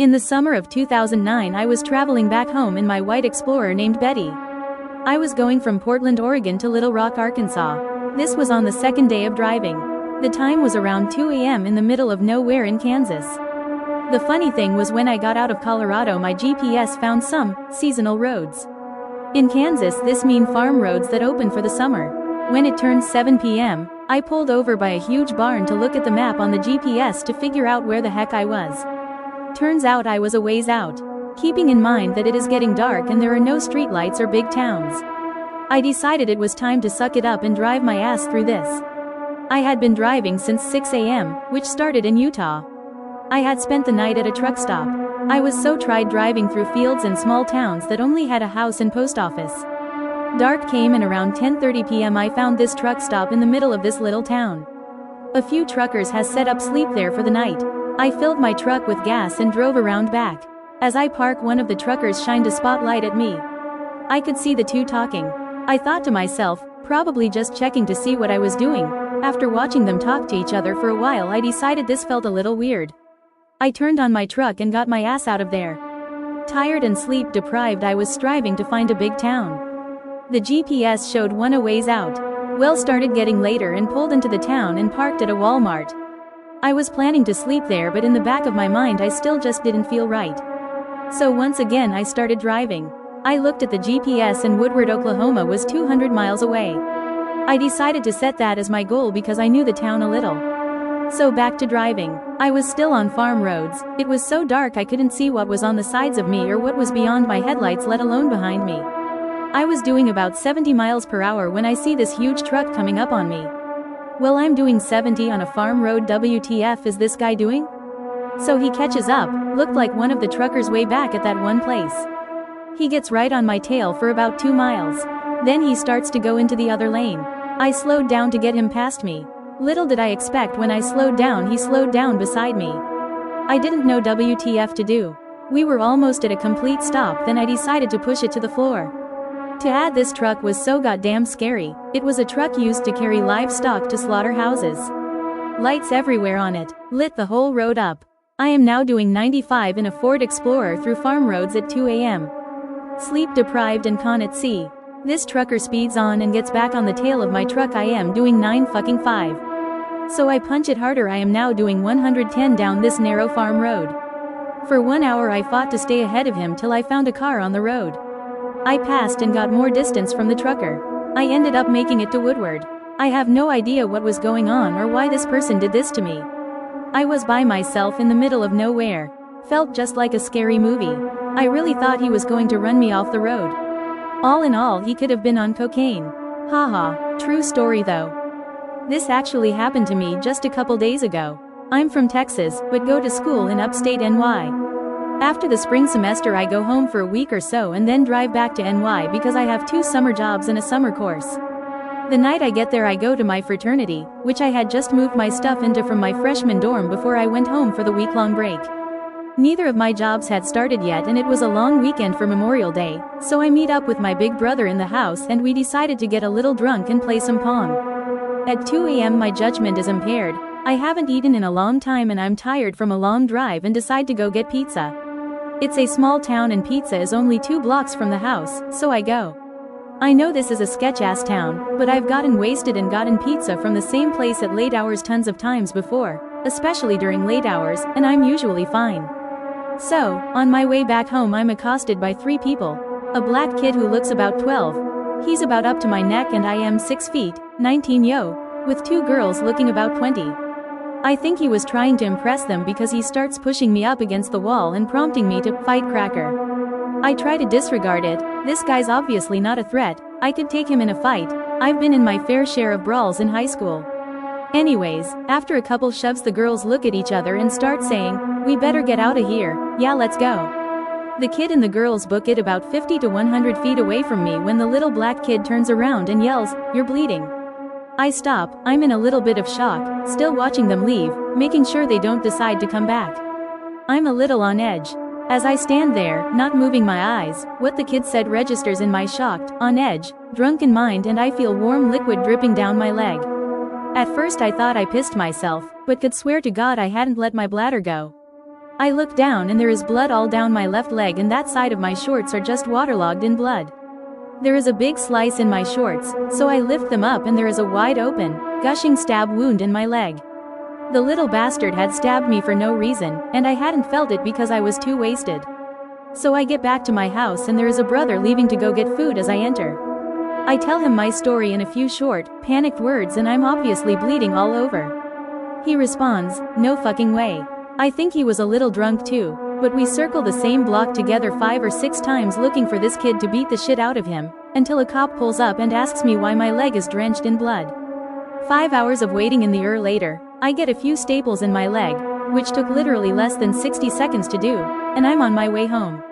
In the summer of 2009 I was traveling back home in my white Explorer named Betty. I was going from Portland, Oregon to Little Rock, Arkansas. This was on the second day of driving. The time was around 2 a.m. in the middle of nowhere in Kansas. The funny thing was when I got out of Colorado my GPS found some seasonal roads. In Kansas this mean farm roads that open for the summer. When it turned 7 p.m., I pulled over by a huge barn to look at the map on the GPS to figure out where the heck I was. Turns out I was a ways out. Keeping in mind that it is getting dark and there are no streetlights or big towns. I decided it was time to suck it up and drive my ass through this. I had been driving since 6 a.m., which started in Utah. I had spent the night at a truck stop. I was so tired driving through fields and small towns that only had a house and post office. Dark came and around 10:30 p.m. I found this truck stop in the middle of this little town. A few truckers has set up sleep there for the night. I filled my truck with gas and drove around back. As I park one of the truckers shined a spotlight at me. I could see the two talking. I thought to myself, probably just checking to see what I was doing. After watching them talk to each other for a while I decided this felt a little weird. I turned on my truck and got my ass out of there. Tired and sleep deprived I was striving to find a big town. The GPS showed one a ways out. Well, started getting later and pulled into the town and parked at a Walmart. I was planning to sleep there but in the back of my mind I still just didn't feel right. So once again I started driving. I looked at the GPS and Woodward, Oklahoma was 200 miles away. I decided to set that as my goal because I knew the town a little. So back to driving. I was still on farm roads. It was so dark I couldn't see what was on the sides of me or what was beyond my headlights, let alone behind me. I was doing about 70 miles per hour when I see this huge truck coming up on me. Well, I'm doing 70 on a farm road. WTF is this guy doing? So he catches up, looked like one of the truckers way back at that one place. He gets right on my tail for about 2 miles. Then he starts to go into the other lane. I slowed down to get him past me. Little did I expect when I slowed down he slowed down beside me. I didn't know WTF to do. We were almost at a complete stop, then I decided to push it to the floor. To add, this truck was so goddamn scary. It was a truck used to carry livestock to slaughterhouses. Lights everywhere on it, lit the whole road up. I am now doing 95 in a Ford Explorer through farm roads at 2 a.m. Sleep deprived and con at sea. This trucker speeds on and gets back on the tail of my truck. I am doing 9 So I punch it harder. I am now doing 110 down this narrow farm road. For 1 hour I fought to stay ahead of him till I found a car on the road. I passed and got more distance from the trucker. I ended up making it to Woodward. I have no idea what was going on or why this person did this to me. I was by myself in the middle of nowhere. Felt just like a scary movie. I really thought he was going to run me off the road. All in all, he could have been on cocaine. Haha, true story though. This actually happened to me just a couple days ago. I'm from Texas, but go to school in upstate NY. After the spring semester I go home for a week or so and then drive back to NY because I have 2 summer jobs and a summer course. The night I get there I go to my fraternity, which I had just moved my stuff into from my freshman dorm before I went home for the week-long break. Neither of my jobs had started yet and it was a long weekend for Memorial Day, so I meet up with my big brother in the house and we decided to get a little drunk and play some Pong. At 2 a.m. my judgment is impaired. I haven't eaten in a long time and I'm tired from a long drive and decide to go get pizza. It's a small town and pizza is only 2 blocks from the house, so I go. I know this is a sketch-ass town, but I've gotten wasted and gotten pizza from the same place at late hours tons of times before, especially during late hours, and I'm usually fine. So, on my way back home I'm accosted by 3 people. A black kid who looks about 12. He's about up to my neck and I am 6 feet, 19 with 2 girls looking about 20. I think he was trying to impress them because he starts pushing me up against the wall and prompting me to fight cracker. I try to disregard it. This guy's obviously not a threat. I could take him in a fight. I've been in my fair share of brawls in high school. Anyways, after a couple shoves the girls look at each other and start saying, "We better get out of here, yeah let's go." The kid and the girls book it about 50 to 100 feet away from me when the little black kid turns around and yells, "You're bleeding." I stop, I'm in a little bit of shock, still watching them leave, making sure they don't decide to come back. I'm a little on edge. As I stand there, not moving my eyes, what the kid said registers in my shocked, on edge, drunken mind and I feel warm liquid dripping down my leg. At first I thought I pissed myself, but could swear to God I hadn't let my bladder go. I look down and there is blood all down my left leg and that side of my shorts are just waterlogged in blood. There is a big slice in my shorts, so I lift them up and there is a wide open, gushing stab wound in my leg. The little bastard had stabbed me for no reason, and I hadn't felt it because I was too wasted. So I get back to my house and there is a brother leaving to go get food as I enter. I tell him my story in a few short, panicked words and I'm obviously bleeding all over. He responds, "No fucking way." I think he was a little drunk too, but we circle the same block together 5 or 6 times looking for this kid to beat the shit out of him, until a cop pulls up and asks me why my leg is drenched in blood. 5 hours of waiting in the later, I get a few staples in my leg, which took literally less than 60 seconds to do, and I'm on my way home.